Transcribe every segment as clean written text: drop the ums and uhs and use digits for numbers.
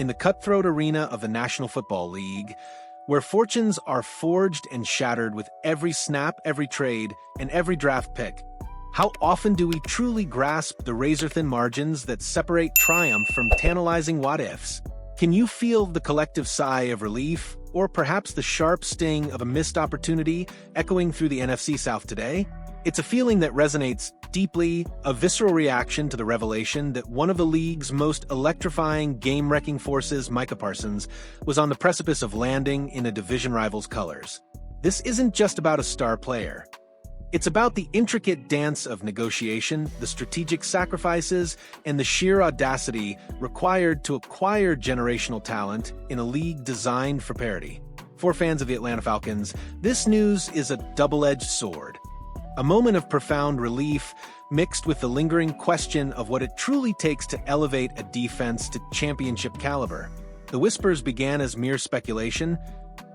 in the cutthroat arena of the National Football League, where fortunes are forged and shattered with every snap, every trade, and every draft pick. How often do we truly grasp the razor-thin margins that separate triumph from tantalizing what-ifs? Can you feel the collective sigh of relief, or perhaps the sharp sting of a missed opportunity echoing through the NFC South today? It's a feeling that resonates deeply, a visceral reaction to the revelation that one of the league's most electrifying, game-wrecking forces, Micah Parsons, was on the precipice of landing in a division rival's colors. This isn't just about a star player. It's about the intricate dance of negotiation, the strategic sacrifices, and the sheer audacity required to acquire generational talent in a league designed for parity. For fans of the Atlanta Falcons, this news is a double-edged sword. A moment of profound relief mixed with the lingering question of what it truly takes to elevate a defense to championship caliber. The whispers began as mere speculation,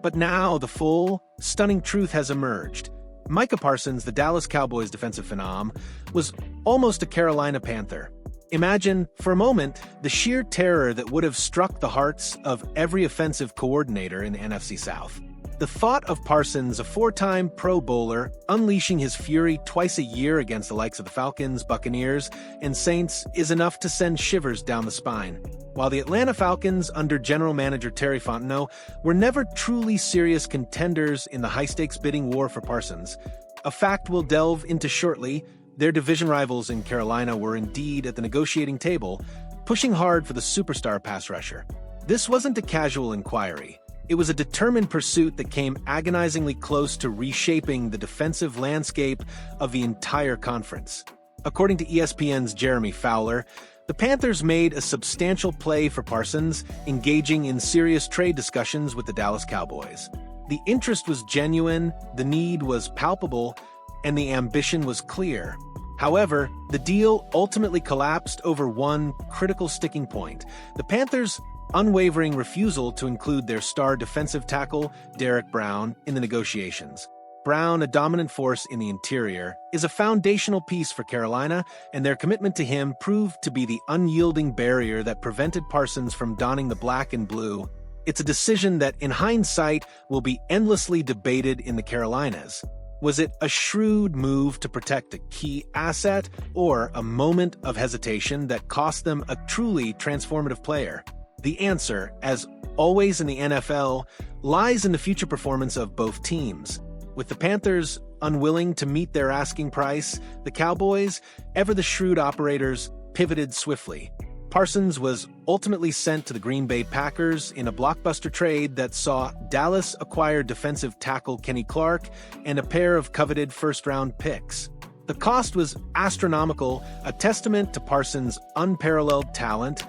but now the full, stunning truth has emerged. Micah Parsons, the Dallas Cowboys defensive phenom, was almost a Carolina Panther. Imagine, for a moment, the sheer terror that would have struck the hearts of every offensive coordinator in the NFC South. The thought of Parsons, a four-time Pro Bowler, unleashing his fury twice a year against the likes of the Falcons, Buccaneers, and Saints is enough to send shivers down the spine. While the Atlanta Falcons, under general manager Terry Fontenot, were never truly serious contenders in the high-stakes bidding war for Parsons, a fact we'll delve into shortly, their division rivals in Carolina were indeed at the negotiating table, pushing hard for the superstar pass rusher. This wasn't a casual inquiry. It was a determined pursuit that came agonizingly close to reshaping the defensive landscape of the entire conference. According to ESPN's Jeremy Fowler, the Panthers made a substantial play for Parsons, engaging in serious trade discussions with the Dallas Cowboys. The interest was genuine, the need was palpable, and the ambition was clear. However, the deal ultimately collapsed over one critical sticking point: the Panthers' unwavering refusal to include their star defensive tackle, Derek Brown, in the negotiations. Brown, a dominant force in the interior, is a foundational piece for Carolina, and their commitment to him proved to be the unyielding barrier that prevented Parsons from donning the black and blue. It's a decision that, in hindsight, will be endlessly debated in the Carolinas. Was it a shrewd move to protect a key asset, or a moment of hesitation that cost them a truly transformative player? The answer, as always in the NFL, lies in the future performance of both teams. With the Panthers unwilling to meet their asking price, the Cowboys, ever the shrewd operators, pivoted swiftly. Parsons was ultimately sent to the Green Bay Packers in a blockbuster trade that saw Dallas acquire defensive tackle Kenny Clark and a pair of coveted first-round picks. The cost was astronomical, a testament to Parsons' unparalleled talent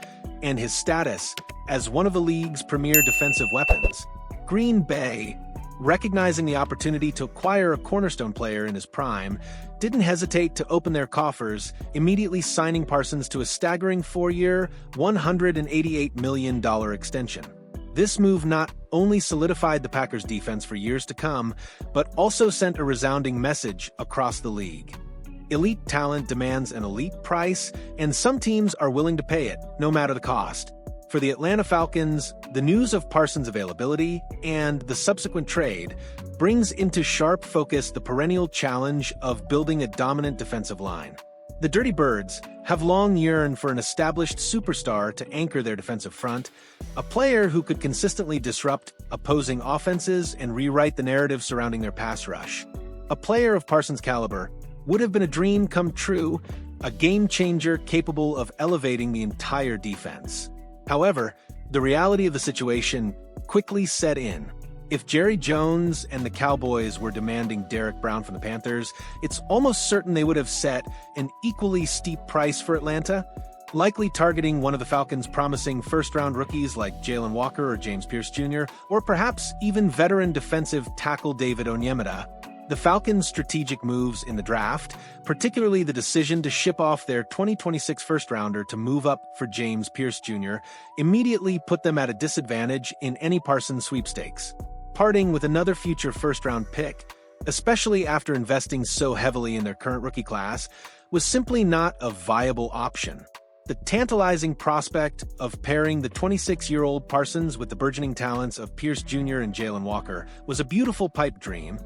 and his status as one of the league's premier defensive weapons. Green Bay, recognizing the opportunity to acquire a cornerstone player in his prime, didn't hesitate to open their coffers, immediately signing Parsons to a staggering four-year, $188 million extension. This move not only solidified the Packers' defense for years to come, but also sent a resounding message across the league. Elite talent demands an elite price, and some teams are willing to pay it, no matter the cost. For the Atlanta Falcons, the news of Parsons' availability and the subsequent trade brings into sharp focus the perennial challenge of building a dominant defensive line. The Dirty Birds have long yearned for an established superstar to anchor their defensive front, a player who could consistently disrupt opposing offenses and rewrite the narrative surrounding their pass rush. A player of Parsons' caliber would have been a dream come true, a game-changer capable of elevating the entire defense. However, the reality of the situation quickly set in. If Jerry Jones and the Cowboys were demanding Derek Brown from the Panthers, it's almost certain they would have set an equally steep price for Atlanta, likely targeting one of the Falcons' promising first-round rookies like Jalen Walker or James Pierce Jr., or perhaps even veteran defensive tackle David Onyemata. The Falcons' strategic moves in the draft, particularly the decision to ship off their 2026 first-rounder to move up for James Pierce Jr., immediately put them at a disadvantage in any Parsons sweepstakes. Parting with another future first-round pick, especially after investing so heavily in their current rookie class, was simply not a viable option. The tantalizing prospect of pairing the 26-year-old Parsons with the burgeoning talents of Pierce Jr. and Jalen Walker was a beautiful pipe dream,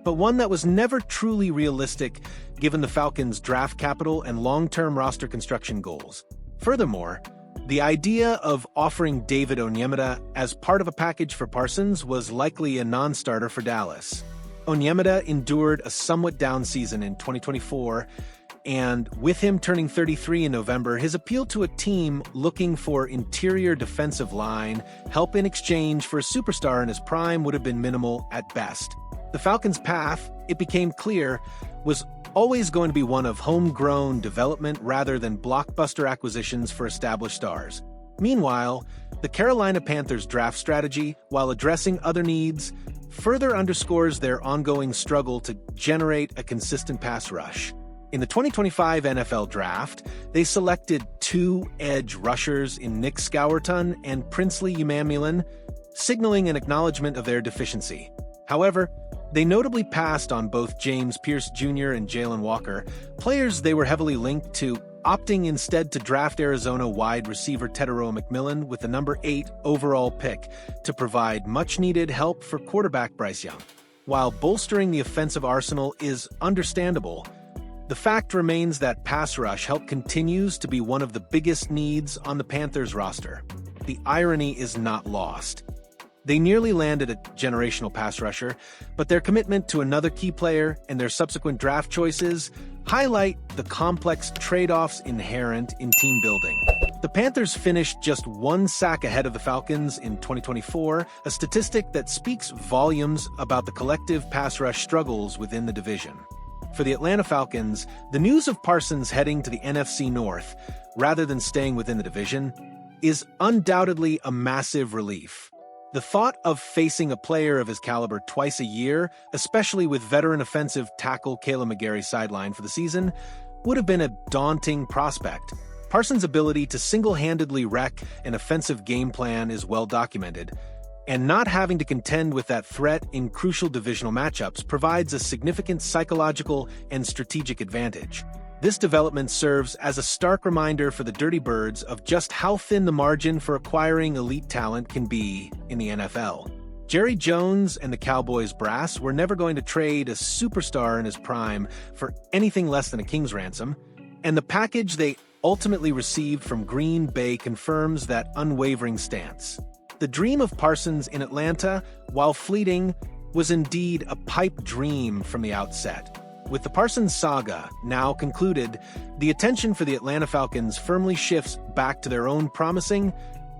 but one that was never truly realistic given the Falcons' draft capital and long-term roster construction goals. Furthermore, the idea of offering David Onyemata as part of a package for Parsons was likely a non-starter for Dallas. Onyemata endured a somewhat down season in 2024, and with him turning 33 in November, his appeal to a team looking for interior defensive line help in exchange for a superstar in his prime would have been minimal at best. The Falcons' path, it became clear, was always going to be one of homegrown development rather than blockbuster acquisitions for established stars. Meanwhile, the Carolina Panthers' draft strategy, while addressing other needs, further underscores their ongoing struggle to generate a consistent pass rush. In the 2025 NFL Draft, they selected 2 edge rushers in Nick Scourton and Princely Umamulan, signaling an acknowledgement of their deficiency. However, they notably passed on both James Pierce Jr. and Jalen Walker, players they were heavily linked to, opting instead to draft Arizona wide receiver Tetairoa McMillan with the number 8 overall pick to provide much-needed help for quarterback Bryce Young. While bolstering the offensive arsenal is understandable, the fact remains that pass rush help continues to be one of the biggest needs on the Panthers roster. The irony is not lost. They nearly landed a generational pass rusher, but their commitment to another key player and their subsequent draft choices highlight the complex trade-offs inherent in team building. The Panthers finished just 1 sack ahead of the Falcons in 2024, a statistic that speaks volumes about the collective pass rush struggles within the division. For the Atlanta Falcons, the news of Parsons heading to the NFC North, rather than staying within the division, is undoubtedly a massive relief. The thought of facing a player of his caliber twice a year, especially with veteran offensive tackle Kaleb McGary sidelined for the season, would have been a daunting prospect. Parsons' ability to single-handedly wreck an offensive game plan is well documented, and not having to contend with that threat in crucial divisional matchups provides a significant psychological and strategic advantage. This development serves as a stark reminder for the Dirty Birds of just how thin the margin for acquiring elite talent can be in the NFL. Jerry Jones and the Cowboys brass were never going to trade a superstar in his prime for anything less than a king's ransom, and the package they ultimately received from Green Bay confirms that unwavering stance. The dream of Parsons in Atlanta, while fleeting, was indeed a pipe dream from the outset. With the Parsons saga now concluded, the attention for the Atlanta Falcons firmly shifts back to their own promising,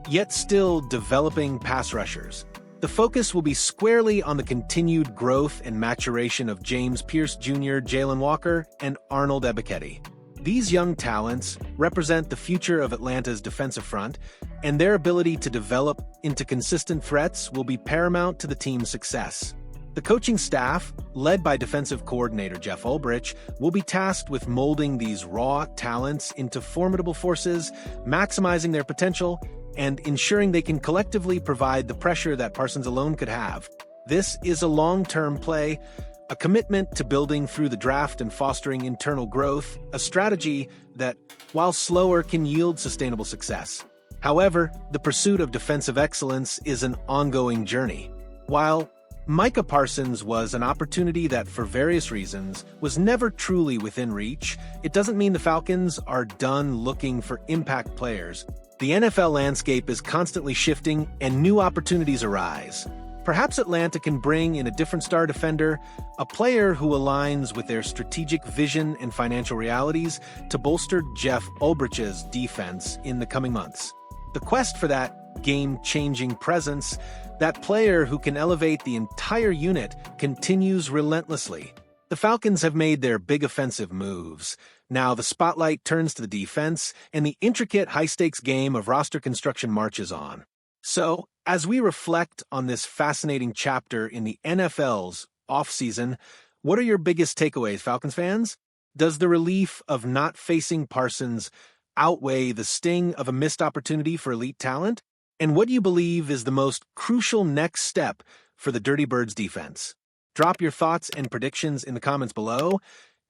yet still developing pass rushers. The focus will be squarely on the continued growth and maturation of James Pierce Jr., Jalen Walker, and Arnold Ebiketie. These young talents represent the future of Atlanta's defensive front, and their ability to develop into consistent threats will be paramount to the team's success. The coaching staff, led by defensive coordinator Jeff Ulbrich, will be tasked with molding these raw talents into formidable forces, maximizing their potential, and ensuring they can collectively provide the pressure that Parsons alone could have. This is a long-term play, a commitment to building through the draft and fostering internal growth, a strategy that, while slower, can yield sustainable success. However, the pursuit of defensive excellence is an ongoing journey. While Micah Parsons was an opportunity that, for various reasons, was never truly within reach, it doesn't mean the Falcons are done looking for impact players. The NFL landscape is constantly shifting and new opportunities arise. Perhaps Atlanta can bring in a different star defender, a player who aligns with their strategic vision and financial realities to bolster Jeff Ulbrich's defense in the coming months. The quest for that game-changing presence, that player who can elevate the entire unit, continues relentlessly. The Falcons have made their big offensive moves. Now the spotlight turns to the defense, and the intricate high-stakes game of roster construction marches on. So, as we reflect on this fascinating chapter in the NFL's offseason, what are your biggest takeaways, Falcons fans? Does the relief of not facing Parsons outweigh the sting of a missed opportunity for elite talent? And what do you believe is the most crucial next step for the Dirty Birds defense? Drop your thoughts and predictions in the comments below.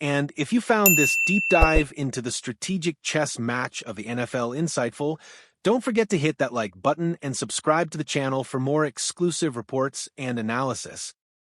And if you found this deep dive into the strategic chess match of the NFL insightful, don't forget to hit that like button and subscribe to the channel for more exclusive reports and analysis.